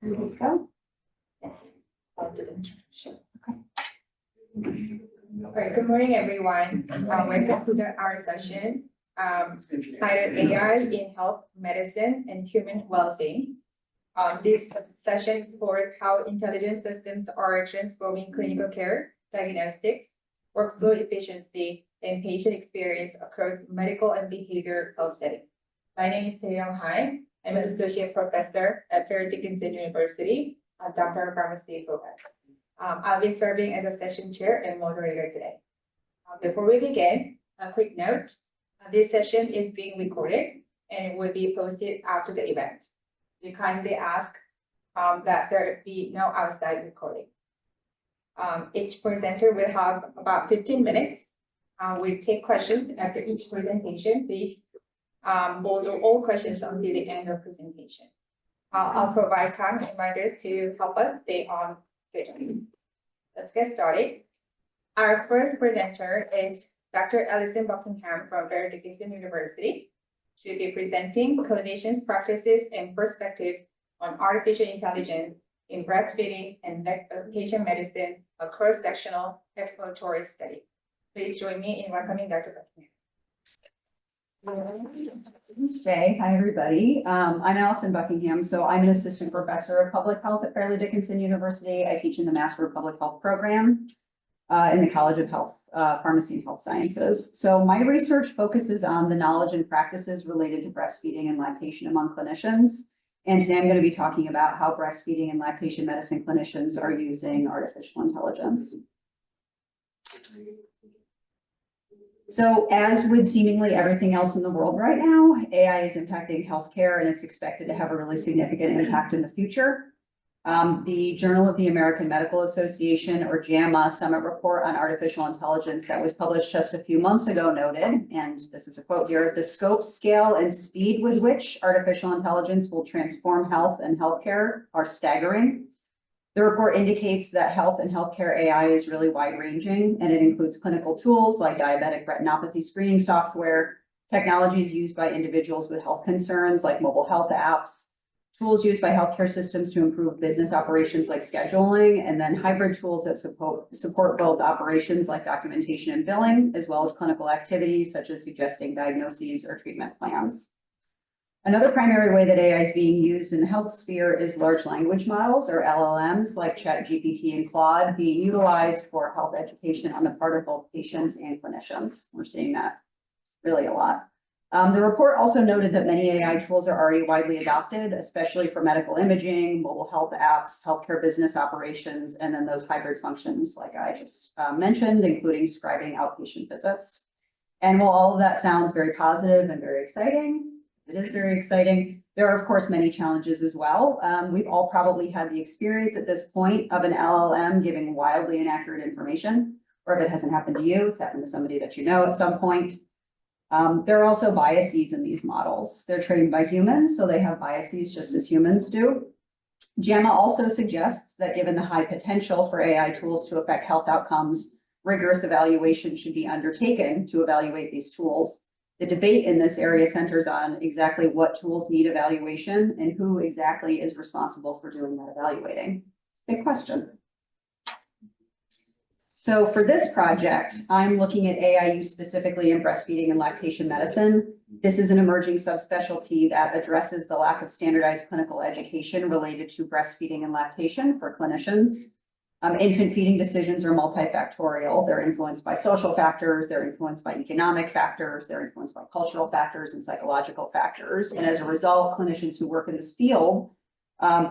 Ready to go? Yes, I'll do the introduction. Okay. All right, good morning, everyone. Welcome to our session, titled AI in Health, Medicine, and Human Well-being. This session explores how intelligent systems are transforming clinical care, diagnostics, workflow efficiency, and patient experience across medical and behavioral health settings. My name is Taeyong Hai. I'm an associate professor at Fair Dickinson University, a doctor of pharmacy program. I'll be serving as a session chair and moderator today. Before we begin, a quick note. This session is being recorded and will be posted after the event. We kindly ask that there be no outside recording. Each presenter will have about 15 minutes. We'll take questions after each presentation. Please hold all questions until the end of presentation. I'll provide time reminders to help us stay on schedule. Let's get started. Our first presenter is Dr. Alison Buckingham from Fair Dickinson University. She'll be presenting clinicians' practices and perspectives on artificial intelligence in breastfeeding and lactation medicine, a cross-sectional exploratory study. Please join me in welcoming Dr. Buckingham. Stay. Hi, everybody. I'm Alison Buckingham. So I'm an assistant professor of public health at Fairleigh Dickinson University. I teach in the Master of Public Health program in the College of Health, Pharmacy and Health Sciences. So my research focuses on the knowledge and practices related to breastfeeding and lactation among clinicians. And today I'm going to be talking about how breastfeeding and lactation medicine clinicians are using artificial intelligence. So as with seemingly everything else in the world right now, AI is impacting healthcare and it's expected to have a really significant impact in the future. The Journal of the American Medical Association, or JAMA, Summit Report on Artificial Intelligence that was published just a few months ago noted, and this is a quote here, "The scope, scale, and speed with which artificial intelligence will transform health and healthcare are staggering." The report indicates that health and healthcare AI is really wide-ranging, and it includes clinical tools like diabetic retinopathy screening software, technologies used by individuals with health concerns like mobile health apps, tools used by healthcare systems to improve business operations like scheduling, and then hybrid tools that support both operations like documentation and billing, as well as clinical activities such as suggesting diagnoses or treatment plans. Another primary way that AI is being used in the health sphere is large language models, or LLMs, like ChatGPT and Claude, being utilized for health education on the part of both patients and clinicians. We're seeing that really a lot. The report also noted that many AI tools are already widely adopted, especially for medical imaging, mobile health apps, healthcare business operations, and then those hybrid functions like I just mentioned, including scribing outpatient visits. And while all of that sounds very positive and very exciting, it is very exciting, there are, of course, many challenges as well. We've all probably had the experience at this point of an LLM giving wildly inaccurate information, or if it hasn't happened to you, it's happened to somebody that you know at some point. There are also biases in these models. They're trained by humans, so they have biases just as humans do. JAMA also suggests that given the high potential for AI tools to affect health outcomes, rigorous evaluation should be undertaken to evaluate these tools. The debate in this area centers on exactly what tools need evaluation and who exactly is responsible for doing that evaluating. Big question. So for this project, I'm looking at AI use specifically in breastfeeding and lactation medicine. This is an emerging subspecialty that addresses the lack of standardized clinical education related to breastfeeding and lactation for clinicians. Infant feeding decisions are multifactorial. They're influenced by social factors, they're influenced by economic factors, they're influenced by cultural factors and psychological factors. And as a result, clinicians who work in this field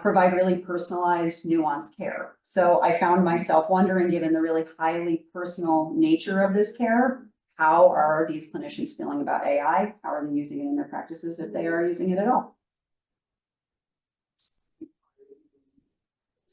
provide really personalized, nuanced care. So I found myself wondering, given the really highly personal nature of this care, how are these clinicians feeling about AI? How are they using it in their practices, if they are using it at all?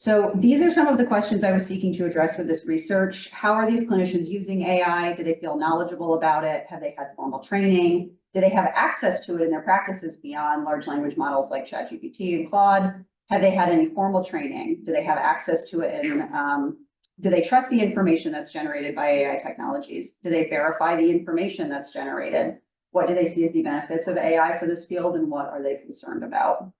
So these are some of the questions I was seeking to address with this research. How are these clinicians using AI? Do they feel knowledgeable about it? Have they had formal training? Do they have access to it in their practices beyond large language models like ChatGPT and Claude? Have they had any formal training? Do they have access to it? And do they trust the information that's generated by AI technologies? Do they verify the information that's generated? What do they see as the benefits of AI for this field, and what are they concerned about?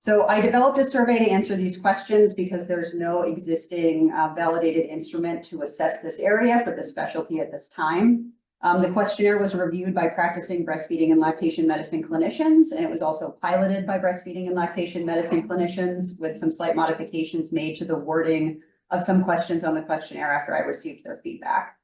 So I developed a survey to answer these questions because there's no existing validated instrument to assess this area for this specialty at this time. The questionnaire was reviewed by practicing breastfeeding and lactation medicine clinicians, and it was also piloted by breastfeeding and lactation medicine clinicians with some slight modifications made to the wording of some questions on the questionnaire after I received their feedback.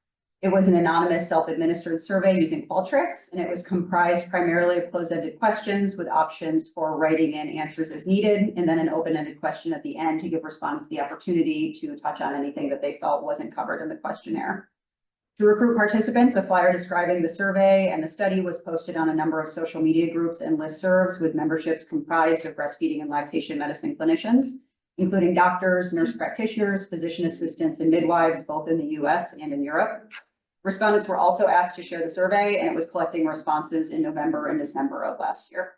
It was an anonymous self-administered survey using Qualtrics, and it was comprised primarily of closed-ended questions with options for writing in answers as needed, and then an open-ended question at the end to give respondents the opportunity to touch on anything that they felt wasn't covered in the questionnaire. To recruit participants, a flyer describing the survey and the study was posted on a number of social media groups and listservs with memberships comprised of breastfeeding and lactation medicine clinicians, including doctors, nurse practitioners, physician assistants, and midwives, both in the US and in Europe. Respondents were also asked to share the survey, and it was collecting responses in November and December of last year.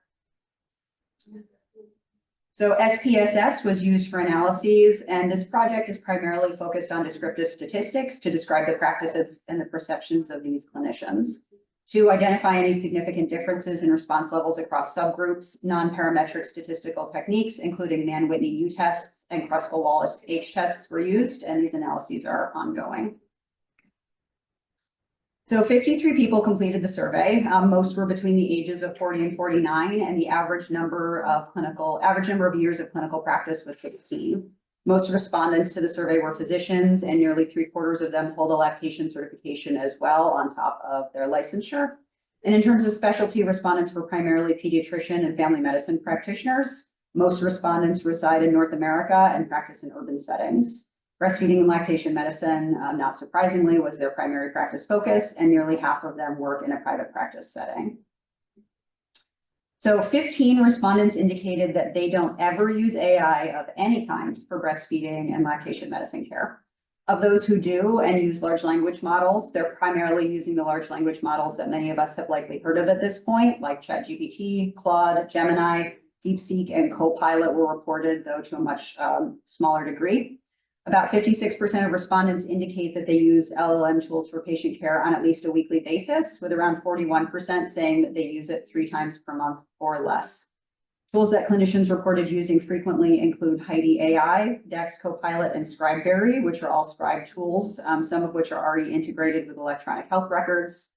So SPSS was used for analyses, and this project is primarily focused on descriptive statistics to describe the practices and the perceptions of these clinicians. To identify any significant differences in response levels across subgroups, non-parametric statistical techniques, including Mann-Whitney U tests and Kruskal-Wallis H tests were used, and these analyses are ongoing. So 53 people completed the survey. Most were between the ages of 40 and 49, and the average number of years of clinical practice was 16. Most respondents to the survey were physicians, and nearly 3/4 of them hold a lactation certification as well on top of their licensure. And in terms of specialty, respondents were primarily pediatrician and family medicine practitioners. Most respondents reside in North America and practice in urban settings. Breastfeeding and lactation medicine, not surprisingly, was their primary practice focus, and nearly half of them work in a private practice setting. So 15 respondents indicated that they don't ever use AI of any kind for breastfeeding and lactation medicine care. Of those who do and use large language models, they're primarily using the large language models that many of us have likely heard of at this point, like ChatGPT, Claude, Gemini, DeepSeek, and Copilot were reported, though to a much smaller degree. About 56% of respondents indicate that they use LLM tools for patient care on at least a weekly basis, with around 41% saying that they use it 3 times per month or less. Tools that clinicians reported using frequently include Heidi AI, Dex Copilot, and Scribeberry, which are all Scribe tools, some of which are already integrated with electronic health records.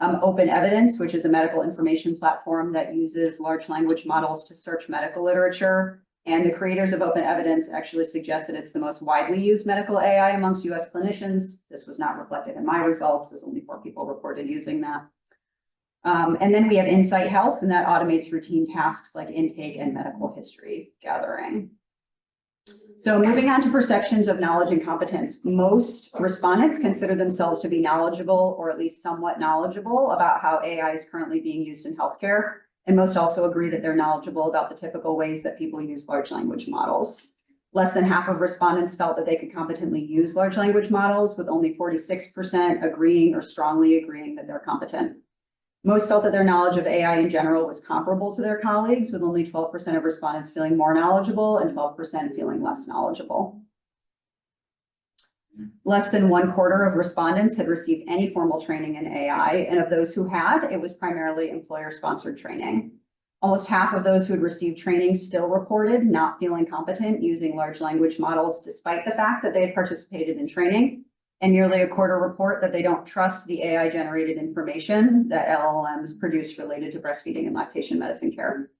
Open Evidence, which is a medical information platform that uses large language models to search medical literature. And the creators of Open Evidence actually suggest that it's the most widely used medical AI amongst US clinicians. This was not reflected in my results, as only 4 people reported using that. And then we have Insight Health, and that automates routine tasks like intake and medical history gathering. So moving on to perceptions of knowledge and competence. Most respondents consider themselves to be knowledgeable, or at least somewhat knowledgeable, about how AI is currently being used in healthcare. And most also agree that they're knowledgeable about the typical ways that people use large language models. Less than half of respondents felt that they could competently use large language models, with only 46% agreeing or strongly agreeing that they're competent. Most felt that their knowledge of AI in general was comparable to their colleagues, with only 12% of respondents feeling more knowledgeable and 12% feeling less knowledgeable. Less than 1/4 of respondents had received any formal training in AI, and of those who had, it was primarily employer-sponsored training. Almost half of those who had received training still reported not feeling competent using large language models, despite the fact that they had participated in training, and nearly 1/4 report that they don't trust the AI-generated information that LLMs produce related to breastfeeding and lactation medicine care.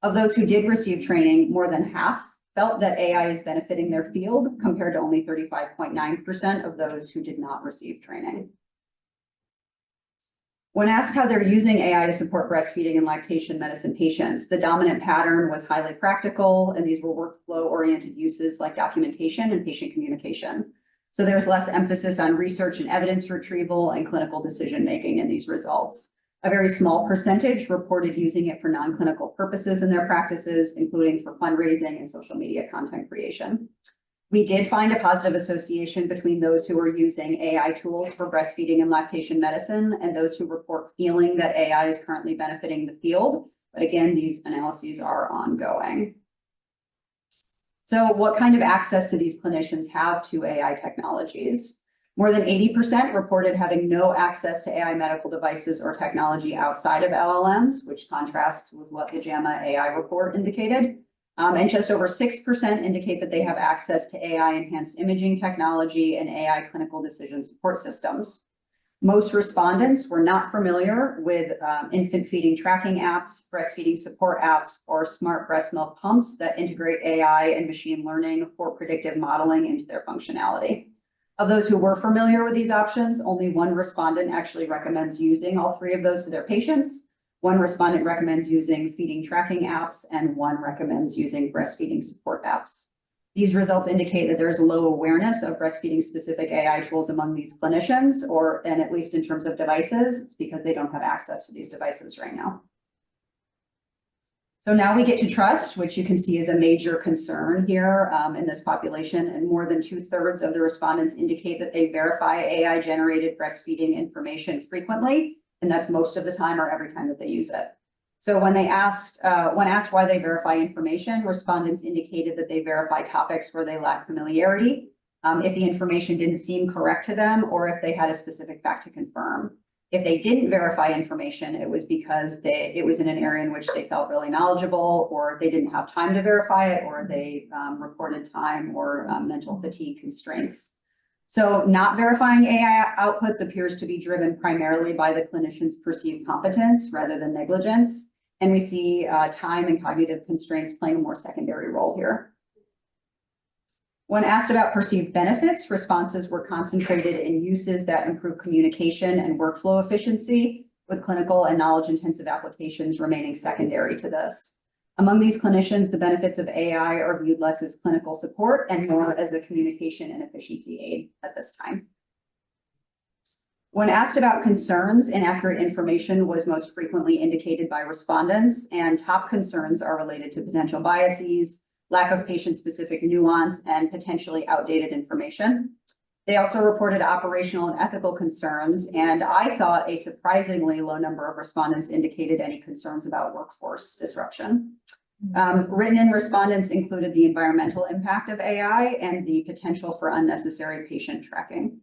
Of those who did receive training, more than half felt that AI is benefiting their field, compared to only 35.9% of those who did not receive training. When asked how they're using AI to support breastfeeding and lactation medicine patients, the dominant pattern was highly practical, and these were workflow-oriented uses like documentation and patient communication. So there's less emphasis on research and evidence retrieval and clinical decision-making in these results. A very small percentage reported using it for non-clinical purposes in their practices, including for fundraising and social media content creation. We did find a positive association between those who are using AI tools for breastfeeding and lactation medicine and those who report feeling that AI is currently benefiting the field. But again, these analyses are ongoing. So what kind of access do these clinicians have to AI technologies? More than 80% reported having no access to AI medical devices or technology outside of LLMs, which contrasts with what the JAMA AI report indicated. And just over 6% indicate that they have access to AI-enhanced imaging technology and AI clinical decision support systems. Most respondents were not familiar with infant feeding tracking apps, breastfeeding support apps, or smart breast milk pumps that integrate AI and machine learning for predictive modeling into their functionality. Of those who were familiar with these options, only one respondent actually recommends using all three of those to their patients. One respondent recommends using feeding tracking apps, and one recommends using breastfeeding support apps. These results indicate that there is low awareness of breastfeeding specific AI tools among these clinicians, and at least in terms of devices, it's because they don't have access to these devices right now. So now we get to trust, which you can see is a major concern here in this population, and more than 2/3 of the respondents indicate that they verify AI-generated breastfeeding information frequently, and that's most of the time or every time that they use it. So when asked why they verify information, respondents indicated that they verify topics where they lack familiarity, if the information didn't seem correct to them, or if they had a specific fact to confirm. If they didn't verify information, it was because it was in an area in which they felt really knowledgeable, or they didn't have time to verify it, or they reported time or mental fatigue constraints. So not verifying AI outputs appears to be driven primarily by the clinician's perceived competence rather than negligence. And we see time and cognitive constraints playing a more secondary role here. When asked about perceived benefits, responses were concentrated in uses that improve communication and workflow efficiency, with clinical and knowledge-intensive applications remaining secondary to this. Among these clinicians, the benefits of AI are viewed less as clinical support and more as a communication and efficiency aid at this time. When asked about concerns, inaccurate information was most frequently indicated by respondents, and top concerns are related to potential biases, lack of patient-specific nuance, and potentially outdated information. They also reported operational and ethical concerns, and I thought a surprisingly low number of respondents indicated any concerns about workforce disruption. Written in respondents included the environmental impact of AI and the potential for unnecessary patient tracking.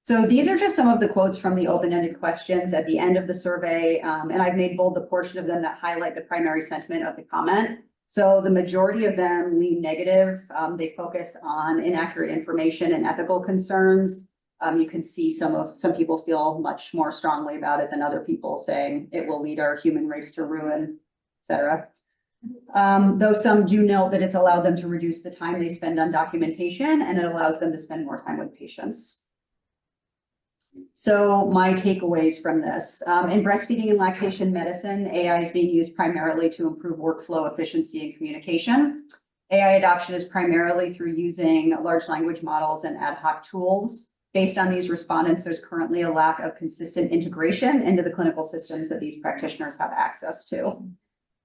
So these are just some of the quotes from the open-ended questions at the end of the survey, and I've made bold the portion of them that highlight the primary sentiment of the comment. So the majority of them lean negative. They focus on inaccurate information and ethical concerns. You can see some people feel much more strongly about it than other people, saying it will lead our human race to ruin, etc. Though some do note that it's allowed them to reduce the time they spend on documentation, and it allows them to spend more time with patients. So my takeaways from this, in breastfeeding and lactation medicine, AI is being used primarily to improve workflow efficiency and communication. AI adoption is primarily through using large language models and ad hoc tools. Based on these respondents, there's currently a lack of consistent integration into the clinical systems that these practitioners have access to.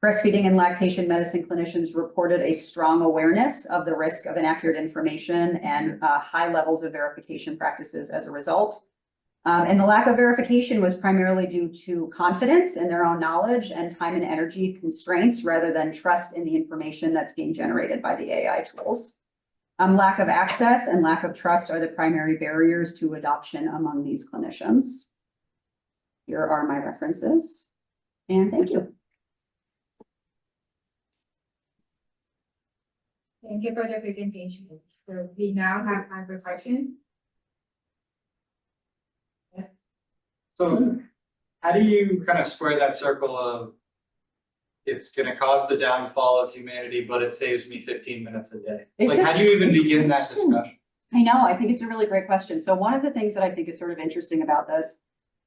Breastfeeding and lactation medicine clinicians reported a strong awareness of the risk of inaccurate information and high levels of verification practices as a result. And the lack of verification was primarily due to confidence in their own knowledge and time and energy constraints rather than trust in the information that's being generated by the AI tools. Lack of access and lack of trust are the primary barriers to adoption among these clinicians. Here are my references, and thank you. Thank you for the presentation. So we now have time for questions. So how do you kind of square that circle of it's going to cause the downfall of humanity, but it saves me 15 minutes a day? Like, how do you even begin that discussion? I know, I think it's a really great question. So one of the things that I think is sort of interesting about this,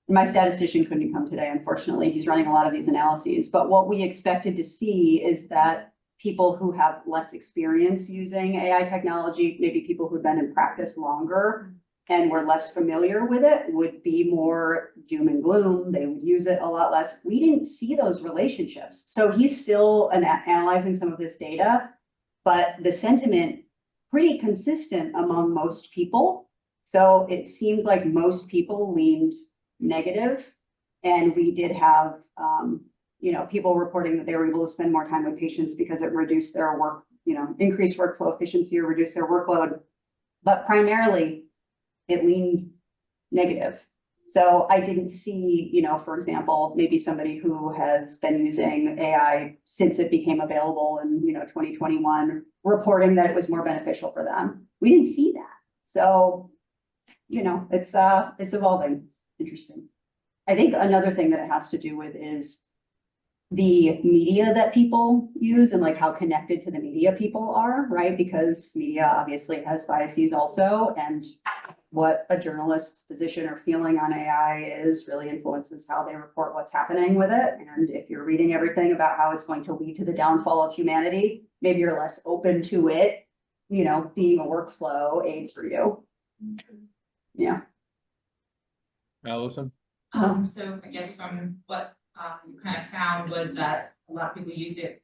my statistician couldn't come today, unfortunately. He's running a lot of these analyses, but what we expected to see is that people who have less experience using AI technology, maybe people who've been in practice longer and were less familiar with it, would be more doom and gloom. They would use it a lot less. We didn't see those relationships. So he's still analyzing some of this data, but the sentiment pretty consistent among most people. So it seemed like most people leaned negative, and we did have people reporting that they were able to spend more time with patients because it reduced their work, increased workflow efficiency or reduced their workload. But primarily, it leaned negative. So I didn't see, for example, maybe somebody who has been using AI since it became available in, 2021, reporting that it was more beneficial for them. We didn't see that. So, it's evolving. It's interesting. I think another thing that it has to do with is the media that people use and like how connected to the media people are, right? Because media obviously has biases also, and what a journalist's position or feeling on AI is really influences how they report what's happening with it. And if you're reading everything about how it's going to lead to the downfall of humanity, maybe you're less open to it, being a workflow aid for you. Yeah. Allison? So I guess from what you kind of found was that a lot of people use it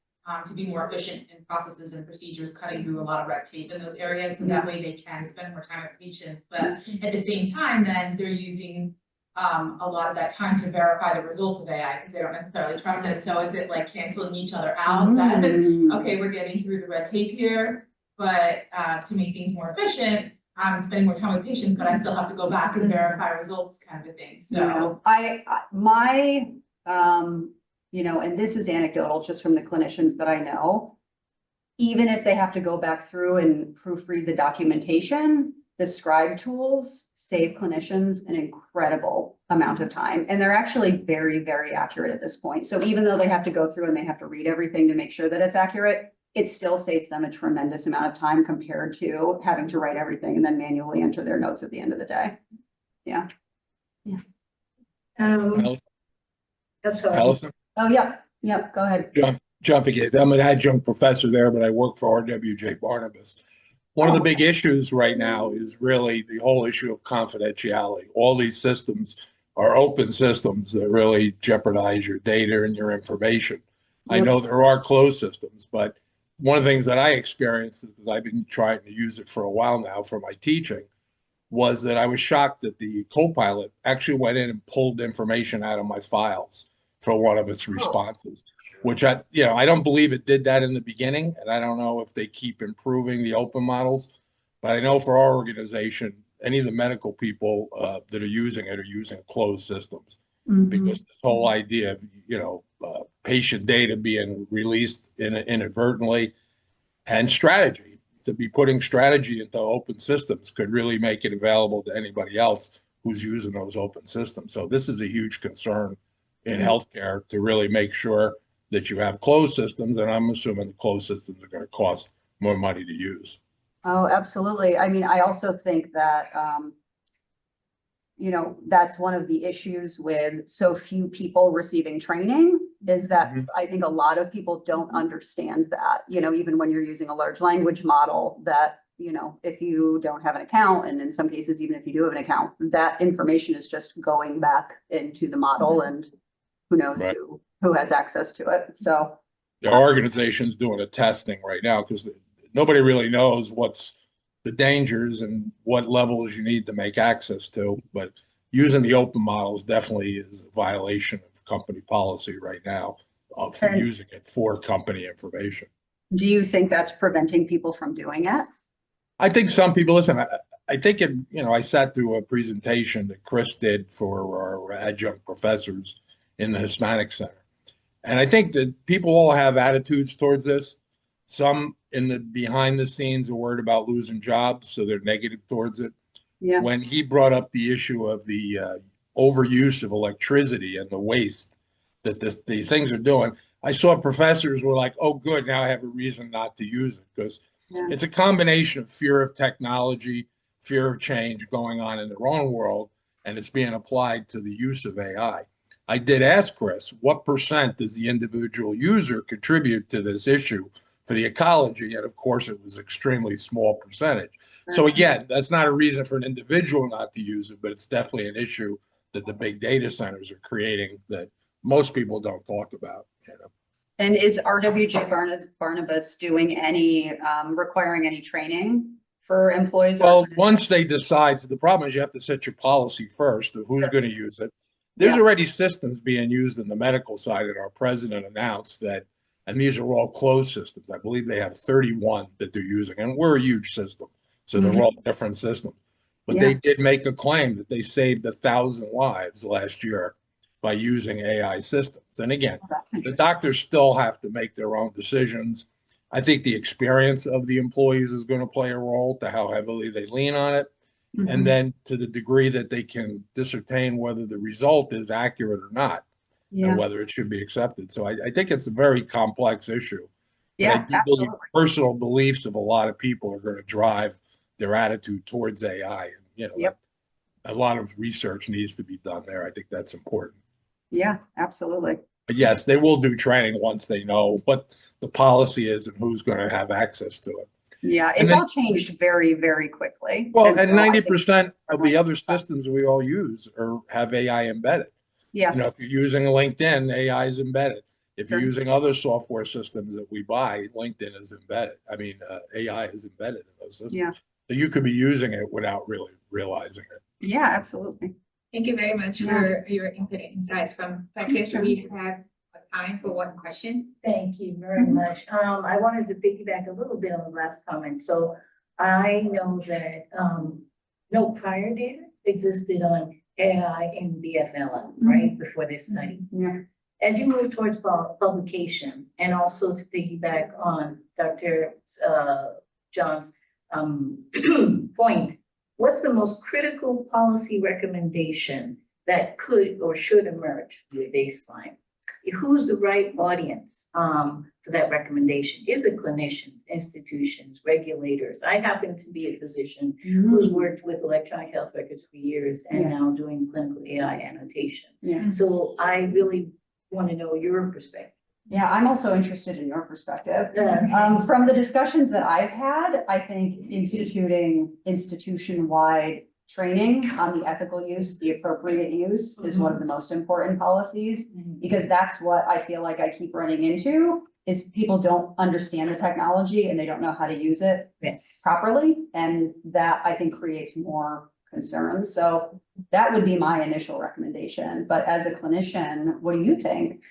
to be more efficient in processes and procedures, cutting through a lot of red tape in those areas. So that way they can spend more time with patients. But at the same time, then they're using a lot of that time to verify the results of AI because they don't necessarily trust it. So is it like canceling each other out? That, okay, we're getting through the red tape here, but to make things more efficient, I'm spending more time with patients, but I still have to go back and verify results kind of a thing. So and this is anecdotal just from the clinicians that I know, even if they have to go back through and proofread the documentation, the scribe tools save clinicians an incredible amount of time. And they're actually very, very accurate at this point. So even though they have to go through and they have to read everything to make sure that it's accurate, it still saves them a tremendous amount of time compared to having to write everything and then manually enter their notes at the end of the day. Yeah. Allison? Allison? Oh, yeah. Yep. Go ahead. John Figueres. I'm an adjunct professor there, but I work for RWJ Barnabas. One of the big issues right now is really the whole issue of confidentiality. All these systems are open systems that really jeopardize your data and your information. I know there are closed systems, but one of the things that I experienced, because I've been trying to use it for a while now for my teaching, was that I was shocked that the Copilot actually went in and pulled information out of my files for one of its responses, which I don't believe it did that in the beginning. And I don't know if they keep improving the open models, but I know for our organization, any of the medical people that are using it are using closed systems because this whole idea of, patient data being released inadvertently and strategy to be putting strategy into open systems could really make it available to anybody else who's using those open systems. So this is a huge concern in healthcare to really make sure that you have closed systems. And I'm assuming the closed systems are going to cost more money to use. Oh, absolutely. I mean, I also think that, that's one of the issues with so few people receiving training is that I think a lot of people don't understand that, even when you're using a large language model that, if you don't have an account, and in some cases, even if you do have an account, that information is just going back into the model and who knows who has access to it. So there are organizations doing a testing right now because nobody really knows what's the dangers and what levels you need to make access to. But using the open models definitely is a violation of company policy right now for using it for company information. Do you think that's preventing people from doing it? I think some people, listen, I think I sat through a presentation that Chris did for our adjunct professors in the Hispanic Center. And I think that people all have attitudes towards this. Some in the behind the scenes are worried about losing jobs, so they're negative towards it. Yeah. When he brought up the issue of the overuse of electricity and the waste that the things are doing, I saw professors were like, oh, good, now I have a reason not to use it because it's a combination of fear of technology, fear of change going on in their own world, and it's being applied to the use of AI. I did ask Chris, what % does the individual user contribute to this issue for the ecology? And of course, it was extremely small percentage. So again, that's not a reason for an individual not to use it, but it's definitely an issue that the big data centers are creating that most people don't talk about. And is RWJ Barnabas doing any, requiring any training for employees? Well, once they decide, so the problem is you have to set your policy first of who's going to use it. There's already systems being used in the medical side, and our president announced that, and these are all closed systems. I believe they have 31 that they're using, and we're a huge system. So they're all different systems. But they did make a claim that they saved 1,000 lives last year by using AI systems. And again, That's the interesting. doctors still have to make their own decisions. I think the experience of the employees is going to play a role to how heavily they lean on it. And Mhm. then to the degree that they can discern whether the result is accurate or not, and Yeah, whether it should be accepted. So I think it's a very complex issue. But I yeah, do believe absolutely. personal beliefs of a lot of people are going to drive their attitude towards AI. And, Yep. a lot of research needs to be done there. I think that's important. Yeah, absolutely. But yes, they will do training once they know what the policy is and who's going to have access to it. Yeah, And it's then, all changed very, very quickly. well, And and so I think, 90% of the other systems we all use have AI embedded. yeah, If you're using LinkedIn, AI is embedded. If you're Sure. using other software systems that we buy, LinkedIn is embedded. I mean, AI is embedded in those systems. yeah, So you could be using it without really realizing it. yeah, absolutely. Thank you very much Yeah. for your input and insights from practice. We have time for one question. Thank you very much. I wanted to piggyback a little bit on the last comment. So I know that, no prior data existed on AI and BFLM, right, before this study. Yeah, As you move towards publication, and also to piggyback on Dr. John's point, what's the most critical policy recommendation that could or should emerge with baseline? Who's the right audience for that recommendation? Is it clinicians, institutions, regulators? I happen to be a physician who's worked with electronic health records for years and Yeah. now doing clinical AI annotation. yeah. So I really want to know your perspective. Yeah, I'm also interested in your perspective. Uh, From the discussions that I've had, I think instituting institution-wide training on the ethical use, the appropriate use is one of the most important policies. Because that's what I feel like I keep running into, is people don't understand the technology and they don't know how to use it Yes. properly. And that I think creates more concerns. So that would be my initial recommendation. But as a clinician, what do you think?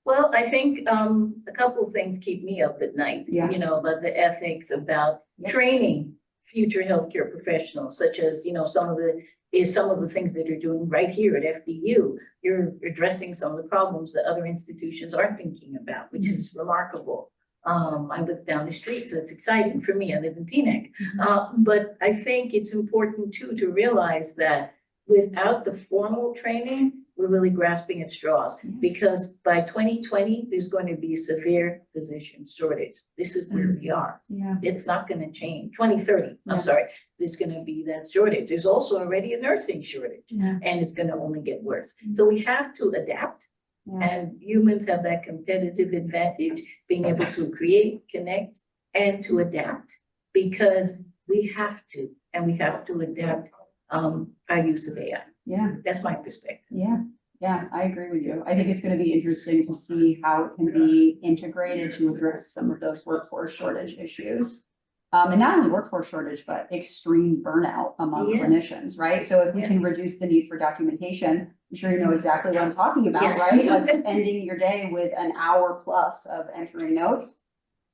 Well, I think a couple of things keep me up at night. Yeah. About the ethics, about Yep. training future healthcare professionals, such as, some of the things that you're doing right here at FDU. You're addressing some of the problems that other institutions aren't thinking about, which is remarkable. I live down the street, so it's exciting for me. I live in Teaneck. But I think it's important too to realize that without the formal training, we're really grasping at straws, because by 2020, there's going to be severe physician shortage. This is where we are. Yeah. It's not going to change. 2030, Yeah. I'm sorry, there's going to be that shortage. There's also already a nursing shortage, Yeah. and it's going to only get worse. So we have to adapt, Yeah. and humans have that competitive advantage, being able to create, connect, and to adapt, because we have to, and we have to adapt our use of AI. Yeah. That's my perspective. Yeah, I agree with you. I think it's going to be interesting to see how it can be integrated to address some of those workforce shortage issues. And not only workforce shortage, but extreme burnout among Yes. clinicians, right? So if we can Yes. reduce the need for documentation, I'm sure you know exactly what I'm talking about, Yes. right? Like ending your day with an hour plus of entering notes.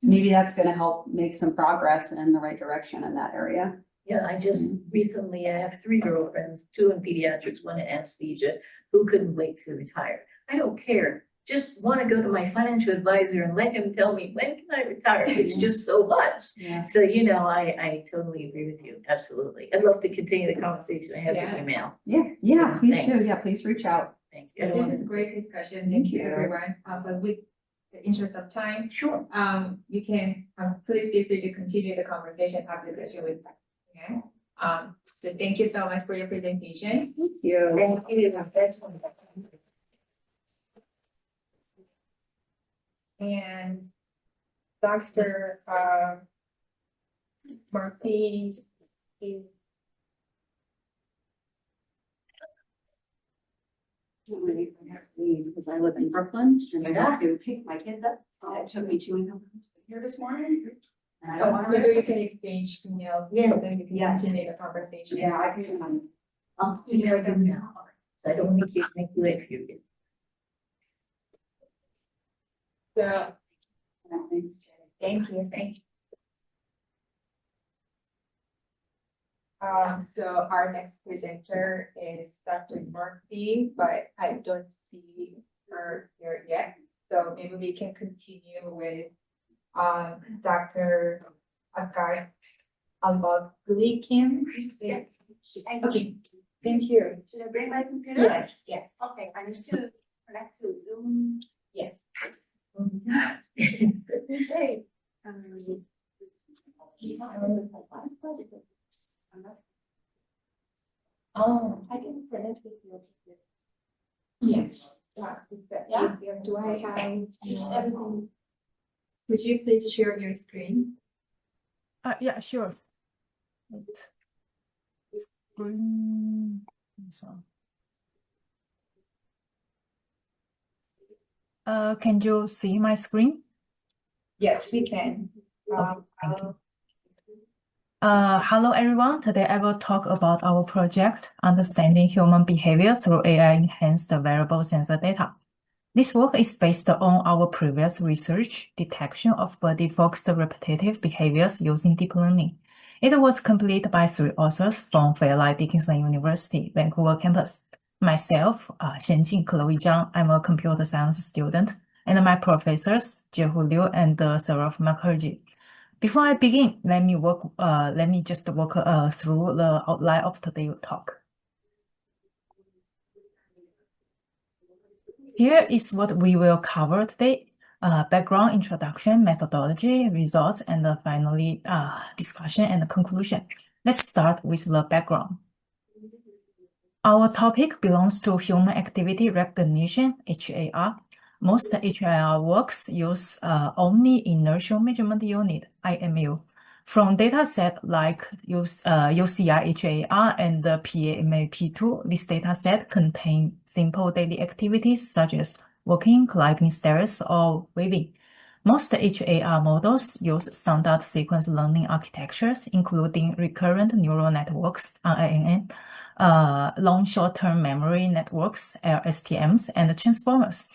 Maybe that's going to help make some progress in the right direction in that area. Yeah, I just recently, I have 3 girlfriends, 2 in pediatrics, 1 in anesthesia, who couldn't wait to retire. I don't care. Just want to go to my financial advisor and let him tell me, when can I retire? It's just so much. Yeah. So, I totally agree with you. Absolutely. I'd love to continue the conversation. I have your Yeah. email. Yeah, So, please thanks. do. Yeah, please reach out. Thank you. I don't This want is a to- great discussion. Thank Thank you, you. everyone. But with the interest of time, Sure. you can, please feel free to continue the conversation after the session with Dr. Yang. So thank you so much for your presentation. Thank you. Thank you. Excellent. And Dr. Murphy is Because I live in Brooklyn and I have to pick my kids up. It took me 2.5 hours to get here this morning. And I don't want maybe you to. can exchange emails. Yeah. So you can Yes. continue the conversation. Yeah, I can. I'll email them now. So I don't want to make you wait for your kids. So, Thanks, Jay. thank you. Thank you. So our next presenter is Dr. Murphy, but I don't see her here yet. So maybe we can continue with Dr. Akar Albaglikin. Yes. Okay, thank you. Should I bring my computer? Yes, yes, Okay, I need to connect to Zoom. yes. Okay. Oh, I can connect with you. yes. Yeah. Do I have everything? Would you please share your screen? Yeah, sure. Wait. Screen. So. Can you see my screen? Yes, we can. Okay, thank you. Hello everyone. Today I will talk about our project, Understanding Human Behavior Through AI-Enhanced Wearable Sensor Data. This work is based on our previous research, detection of body-focused repetitive behaviors using deep learning. It was completed by 3 authors from Fairleigh Dickinson University, Vancouver campus. Myself, Xianjing Chloe Zhang, I'm a computer science student, and my professors, Jiehu Liu and Saurav Mukherjee. Before I begin, let me just walk through the outline of today's talk. Here is what we will cover today: background, introduction, methodology, results, and finally discussion and conclusion. Let's start with the background. Our topic belongs to Human Activity Recognition, HAR. Most HAR works use only Inertial Measurement Unit, IMU. From dataset like UCI HAR and the PAMAP2, this dataset contains simple daily activities such as walking, climbing stairs, or waving. Most HAR models use standard sequence learning architectures, including recurrent neural networks, RNN, long short-term memory networks, LSTMs, and transformers.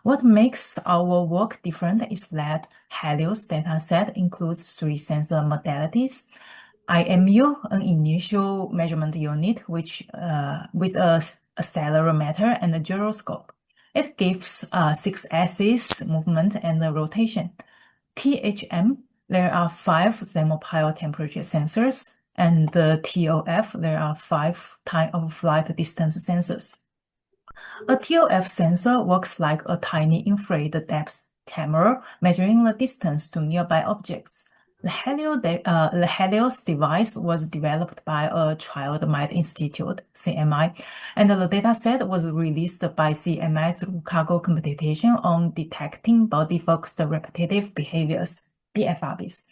What makes our work different is that Helios dataset includes 3 sensor modalities: IMU, an initial measurement unit, with a accelerometer and a gyroscope. It gives 6 axes, movement, and rotation. THM, there are 5 thermopile temperature sensors, and the TOF, there are 5 time of flight distance sensors. A TOF sensor works like a tiny infrared depth camera, measuring the distance to nearby objects. The Helios device was developed by a Child Mind Institute, CMI, and the dataset was released by CMI through Kaggle Computation on Detecting Body-Focused Repetitive Behaviors, BFRBs.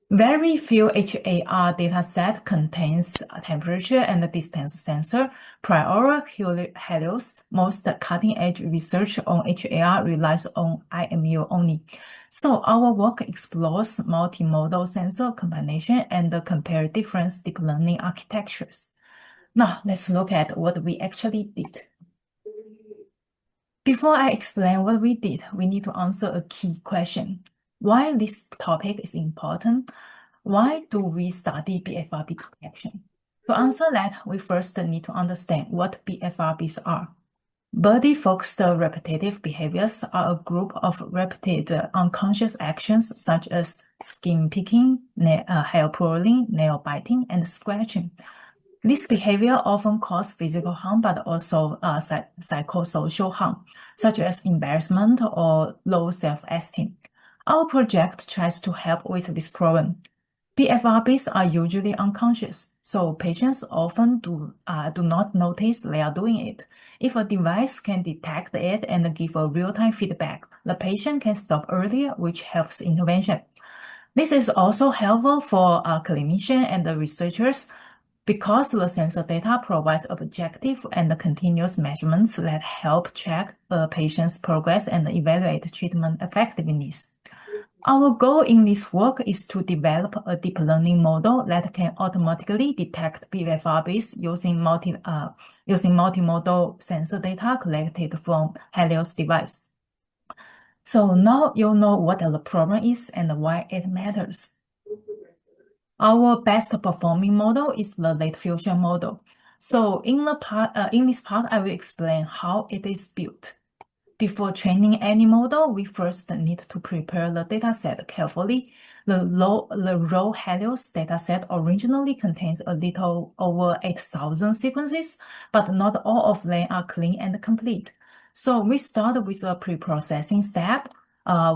Very few HAR dataset contains temperature and distance sensor. Prior Helios, most cutting-edge research on HAR relies on IMU only. So our work explores multimodal sensor combination and compare different deep learning architectures. Now let's look at what we actually did. Before I explain what we did, we need to answer a key question. Why this topic is important? Why do we study BFRB detection? To answer that, we first need to understand what BFRBs are. Body-focused repetitive behaviors are a group of repeated unconscious actions such as skin picking, hair pulling, nail biting, and scratching. This behavior often causes physical harm, but also psychosocial harm, such as embarrassment or low self-esteem. Our project tries to help with this problem. BFRBs are usually unconscious, so patients often do not notice they are doing it. If a device can detect it and give a real-time feedback, the patient can stop earlier, which helps intervention. This is also helpful for clinicians and the researchers because the sensor data provides objective and continuous measurements that help track a patient's progress and evaluate treatment effectiveness. Our goal in this work is to develop a deep learning model that can automatically detect BFRBs using multimodal sensor data collected from Helios device. So now you know what the problem is and why it matters. Our best performing model is the late fusion model. So in this part, I will explain how it is built. Before training any model, we first need to prepare the dataset carefully. The raw Helios dataset originally contains a little over 8,000 sequences, but not all of them are clean and complete. So we start with a pre-processing step.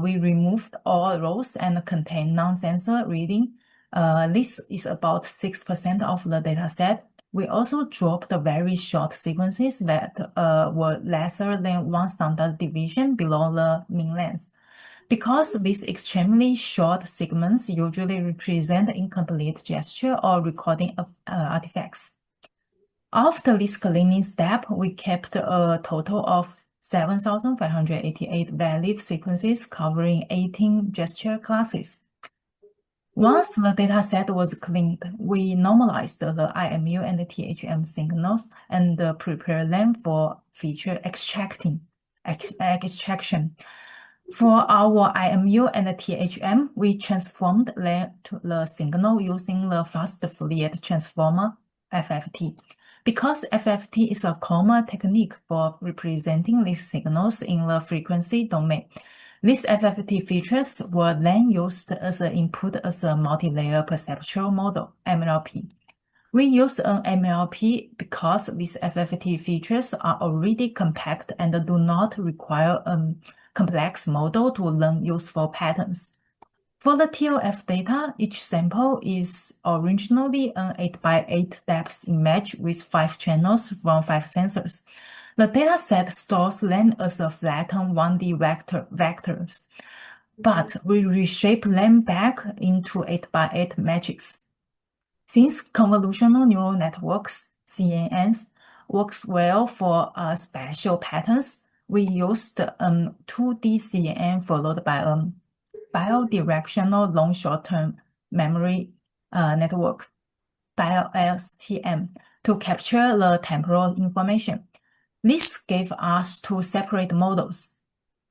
We removed all rows and contain non-sensor reading. This is about 6% of the dataset. We also dropped the very short sequences that were lesser than 1 standard deviation below the mean length. Because these extremely short segments usually represent incomplete gesture or recording of artifacts. After this cleaning step, we kept a total of 7,588 valid sequences covering 18 gesture classes. Once the dataset was cleaned, we normalized the IMU and the THM signals and prepare them for feature extraction. For our IMU and the THM, we transformed them to the signal using the fast Fourier transformer, FFT. Because FFT is a common technique for representing these signals in the frequency domain, these FFT features were then used as an input as a multi-layer perceptual model, MLP. We use an MLP because these FFT features are already compact and do not require a complex model to learn useful patterns. For the TOF data, each sample is originally an 8x8 depth image with 5 channels from 5 sensors. The dataset stores them as a flattened 1D vectors, but we reshape them back into 8x8 matrix. Since convolutional neural networks, CNNs, works well for spatial patterns, we used 2D CNN followed by a bidirectional long short-term memory network, BioLSTM, to capture the temporal information. This gave us 2 separate models,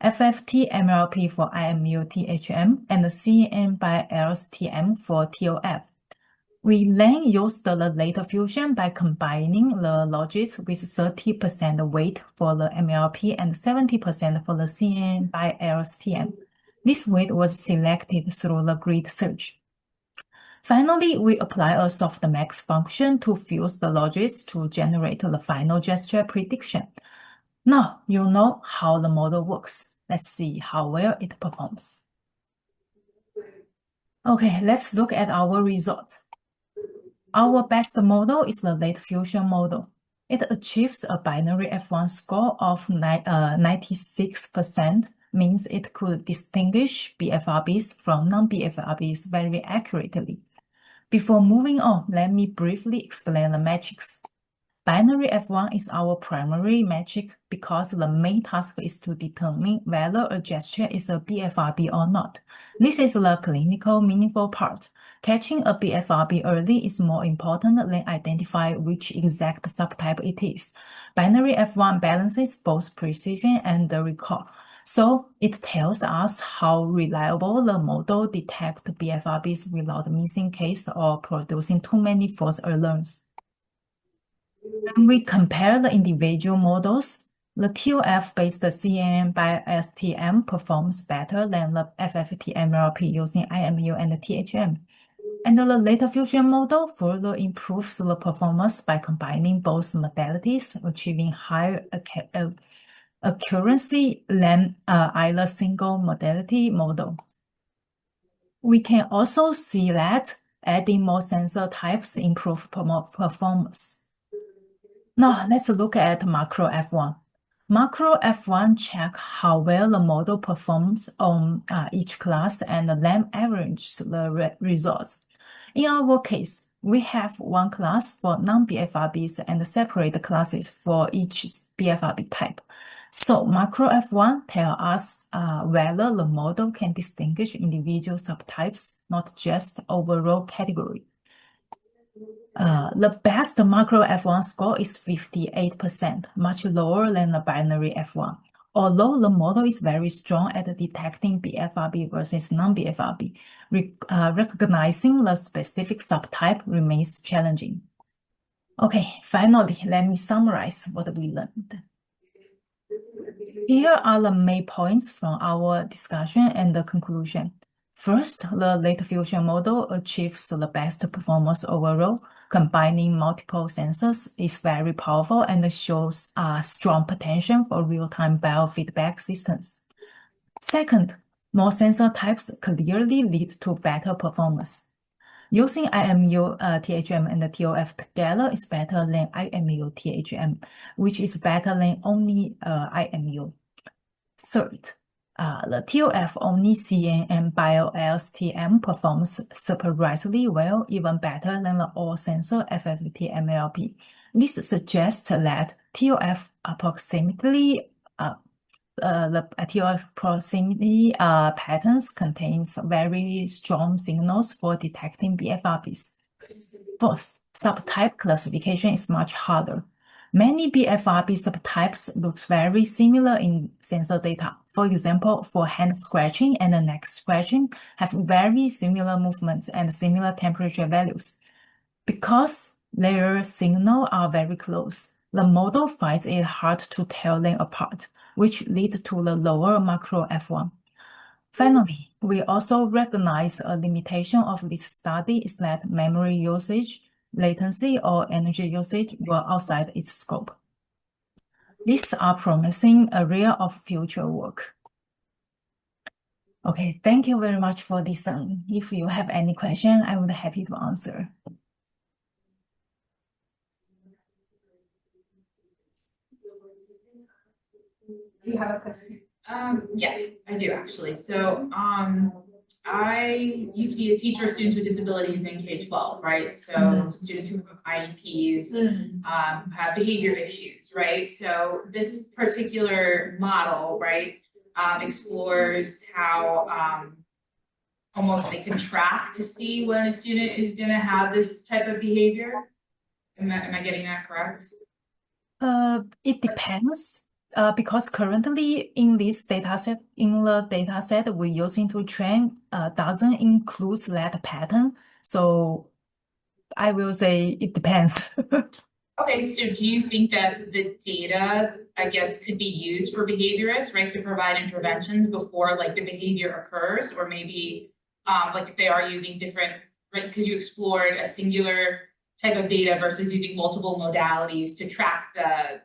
FFT MLP for IMU THM and CNN by LSTM for TOF. We then used the later fusion by combining the logits with 30% weight for the MLP and 70% for the CNN by LSTM. This weight was selected through the grid search. Finally, we apply a softmax function to fuse the logits to generate the final gesture prediction. Now you know how the model works. Let's see how well it performs. Okay, let's look at our results. Our best model is the late fusion model. It achieves a binary F1 score of 96%, means it could distinguish BFRBs from non-BFRBs very accurately. Before moving on, let me briefly explain the metrics. Binary F1 is our primary metric because the main task is to determine whether a gesture is a BFRB or not. This is the clinical meaningful part. Catching a BFRB early is more important than identifying which exact subtype it is. Binary F1 balances both precision and the recall. So it tells us how reliable the model detects BFRBs without missing case or producing too many false alarms. When we compare the individual models, the TOF-based CNN by STM performs better than the FFT MLP using IMU and THM. And the later fusion model further improves the performance by combining both modalities, achieving higher accuracy than either single modality model. We can also see that adding more sensor types improves performance. Now let's look at macro F1. Macro F1 check how well the model performs on each class and then averages the results. In our case, we have one class for non-BFRBs and separate classes for each BFRB type. So macro F1 tells us whether the model can distinguish individual subtypes, not just overall category. The best macro F1 score is 58%, much lower than the binary F1. although the model is very strong at detecting BFRB versus non-BFRB, recognizing the specific subtype remains challenging. Okay, finally, let me summarize what we learned. Here are the main points from our discussion and the conclusion. First, the late fusion model achieves the best performance overall. Combining multiple sensors is very powerful and shows strong potential for real-time biofeedback systems. Second, more sensor types clearly lead to better performance. Using IMU, THM, and the TOF together is better than IMU, THM, which is better than only IMU. Third, the TOF only CNN Bio-LSTM performs surprisingly well, even better than the all-sensor FFT MLP. This suggests that TOF proximity patterns contains very strong signals for detecting BFRBs. Fourth, subtype classification is much harder. Many BFRB subtypes look very similar in sensor data. For example, for hand scratching and neck scratching have very similar movements and similar temperature values. Because their signals are very close, the model finds it hard to tell them apart, which leads to the lower macro F1. Finally, we also recognize a limitation of this study is that memory usage, latency, or energy usage were outside its scope. These are promising area of future work. Okay, thank you very much for listening. If you have any question, I would be happy to answer. Do you have a question? Yeah, I do actually. So, I used to be a teacher of students with disabilities in K-12, right? So students who have IEPs, have behavior issues, right? So this particular model, right, explores how, almost they can track to see when a student is going to have this type of behavior. Am I getting that correct? It depends. Because currently in this dataset, we're using to train, doesn't include that pattern. So I will say it depends. Okay, so do you think that the data, I guess, could be used for behaviorists, right, to provide interventions before like the behavior occurs, or maybe like if they are using different, right, because you explored a singular type of data versus using multiple modalities to track the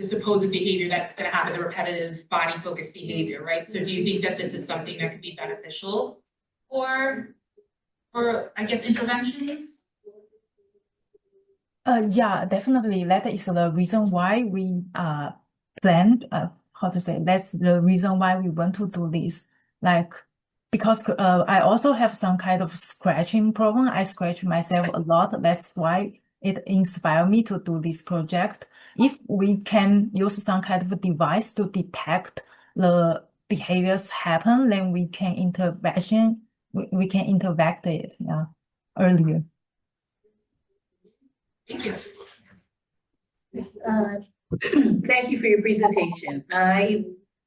supposed behavior that's going to happen, the repetitive body-focused behavior, right? So do you think that this is something that could be beneficial for I guess, interventions? Yeah, definitely. That is the reason why we planned, that's the reason why we want to do this. Like, because I also have some kind of scratching problem. I scratch myself a lot. That's why it inspired me to do this project. If we can use some kind of device to detect the behaviors happen, then we can we can interact it earlier. Thank you. Thank you for your presentation. I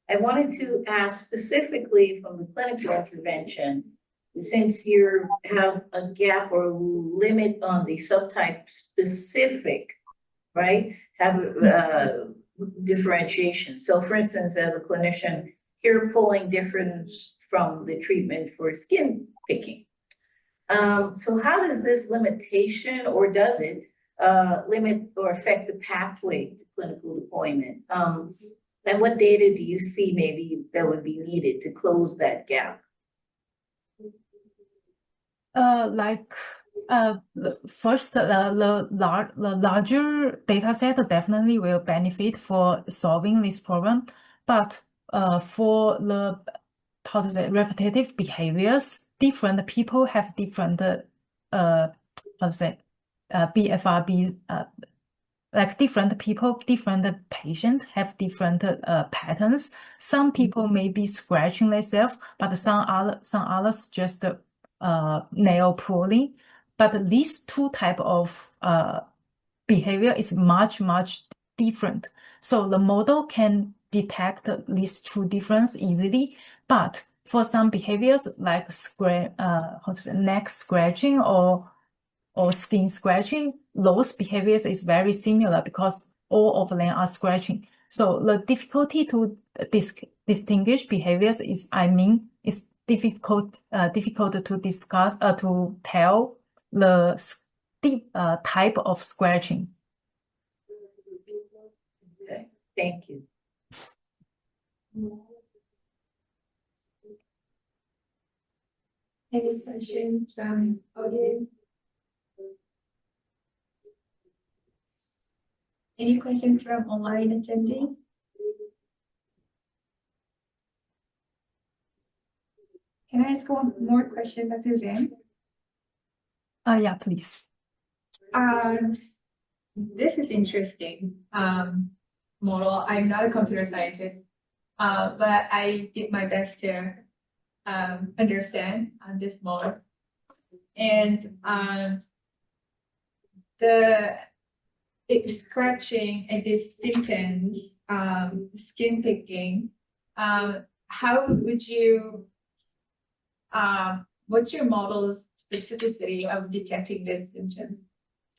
wanted to ask specifically from the clinical intervention, since you have a gap or limit on the subtype specific, right? Have differentiation. So for instance, as a clinician, you're pulling difference from the treatment for skin picking. So how does this limitation, or does it limit or affect the pathway to clinical deployment? And what data do you see maybe that would be needed to close that gap? First, the larger data set definitely will benefit for solving this problem. But for the repetitive behaviors, different people have different BFRB. Like different people, different patients have different patterns. Some people may be scratching themselves, but some others just nail pulling. But these two type of behavior is much different. So the model can detect these two differences easily. But for some behaviors like neck scratching or skin scratching, those behaviors is very similar because all of them are scratching. So the difficulty to distinguish behaviors is difficult to discuss to tell the type of scratching. Okay, thank you. Any questions from audience? Any questions from online attendees? Can I ask one more question, Suzanne? Yeah, please. This is interesting, model. I'm not a computer scientist, but I did my best to understand this model. And the scratching and these symptoms, skin picking, how would you, what's your model's specificity of detecting these symptoms?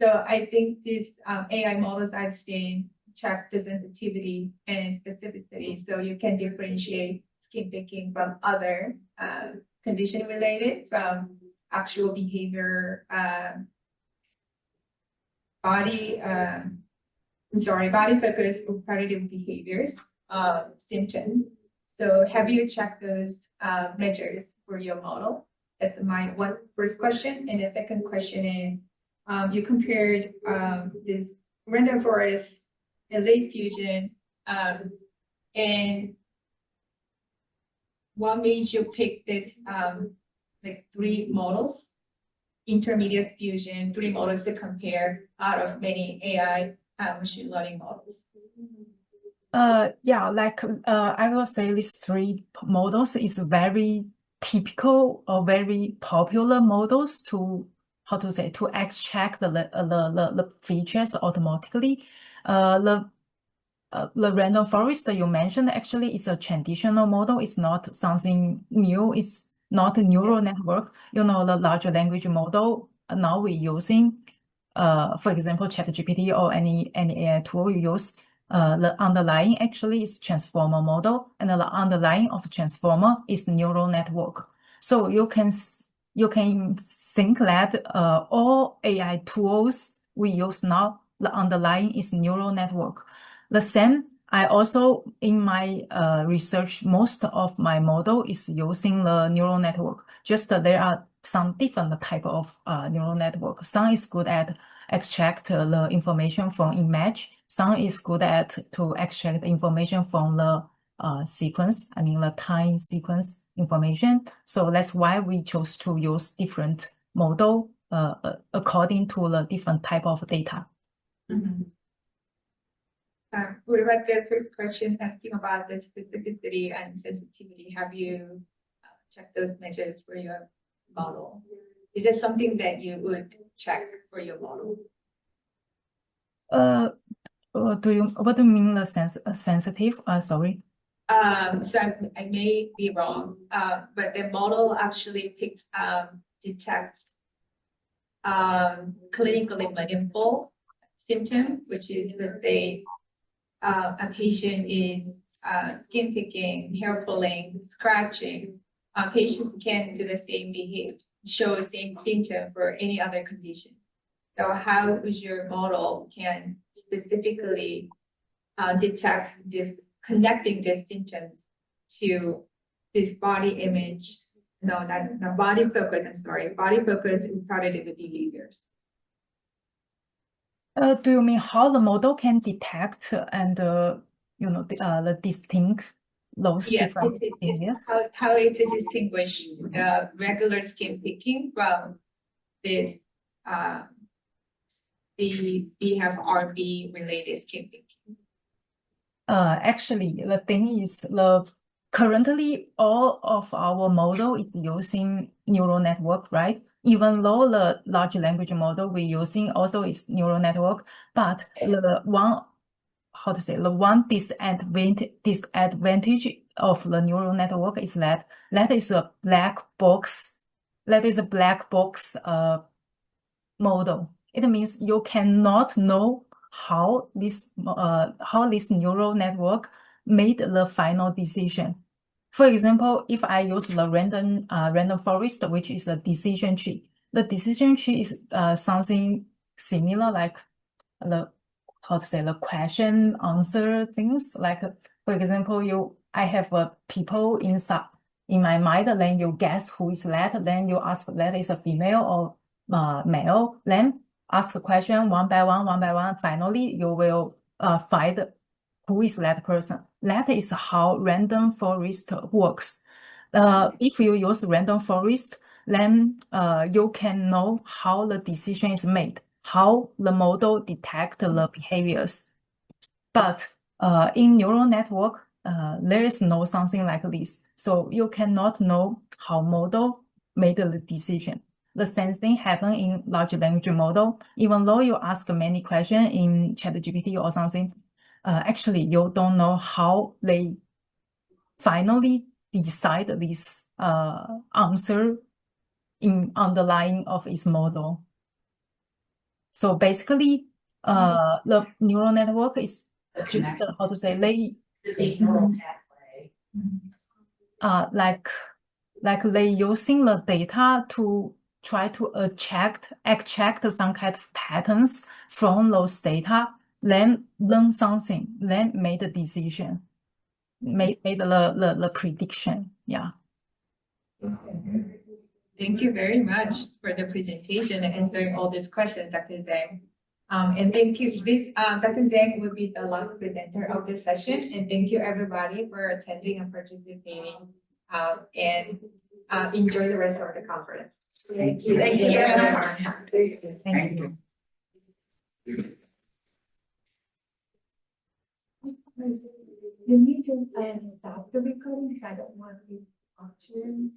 So I think these AI models I've seen check the sensitivity and specificity, so you can differentiate skin picking from other condition related from actual behavior, body focus repetitive behaviors, symptoms. So have you checked those measures for your model? That's my first question. And the second question is, you compared this random forest and late fusion, and what made you pick this like 3 models, intermediate fusion, 3 models to compare out of many AI machine learning models? Yeah, like I will say these 3 models is very typical or very popular models to extract the features automatically. The random forest that you mentioned actually is a traditional model. It's not something new. It's not a neural network. The large language model now we're using, for example, ChatGPT or any AI tool you use. The underlying actually is transformer model, and the underlying of transformer is neural network. So you can think that all AI tools we use now, the underlying is neural network. The same, I also in my research, most of my model is using the neural network. Just there are some different type of neural network. Some is good at extract the information from image. Some is good at to extract information from the sequence, the time sequence information. So that's why we chose to use different model according to the different type of data. Mm-hmm. What about the first question asking about the specificity and sensitivity? Have you checked those measures for your model? Is it something that you would check for your model? What do you mean the sensitive? Sorry. So I may be wrong, but the model actually detect clinically meaningful symptom, which is that a patient is skin picking, hair pulling, scratching. Patients can do the same behavior, show the same symptom for any other condition. So how is your model can specifically detect this, connecting these symptoms to this body image? Body focus and repetitive behaviors. Do you mean how the model can detect and the distinct those different behaviors? How it distinguish regular skin picking from this the BFRB related skin picking? Actually, the thing is currently all of our model is using neural network, right? Even though the large language model we're using also is neural network, but the one how to say, the one disadvantage of the neural network is that is a black box. That is a black box model. It means you cannot know how this neural network made the final decision. For example, if I use the random forest, which is a decision tree, the decision tree is something similar like the question answer things. Like for example, I have people in my mind, then you guess who is that, then you ask that is a female or male, then ask a question one by one. Finally, you will find who is that person. That is how random forest works. If you use random forest, then you can know how the decision is made, how the model detect the behaviors. But in neural network, there is no something like this. So you cannot know how model made the decision. The same thing happen in large language model. Even though you ask many questions in ChatGPT or something, actually you don't know how they finally decide this answer in underlying of its model. So basically, the neural network is just how to say they like they using the data to try to extract some kind of patterns from those data, then learn something, then made a decision, made the prediction. Yeah. Thank you very much for the presentation and answering all these questions, Dr. Zhang. And thank you. Dr. Zhang will be the last presenter of this session. And thank you everybody for attending and participating. And enjoy the rest of the conference. Thank you. Thank you. Thank you. You need to stop the recording, because I don't want the options.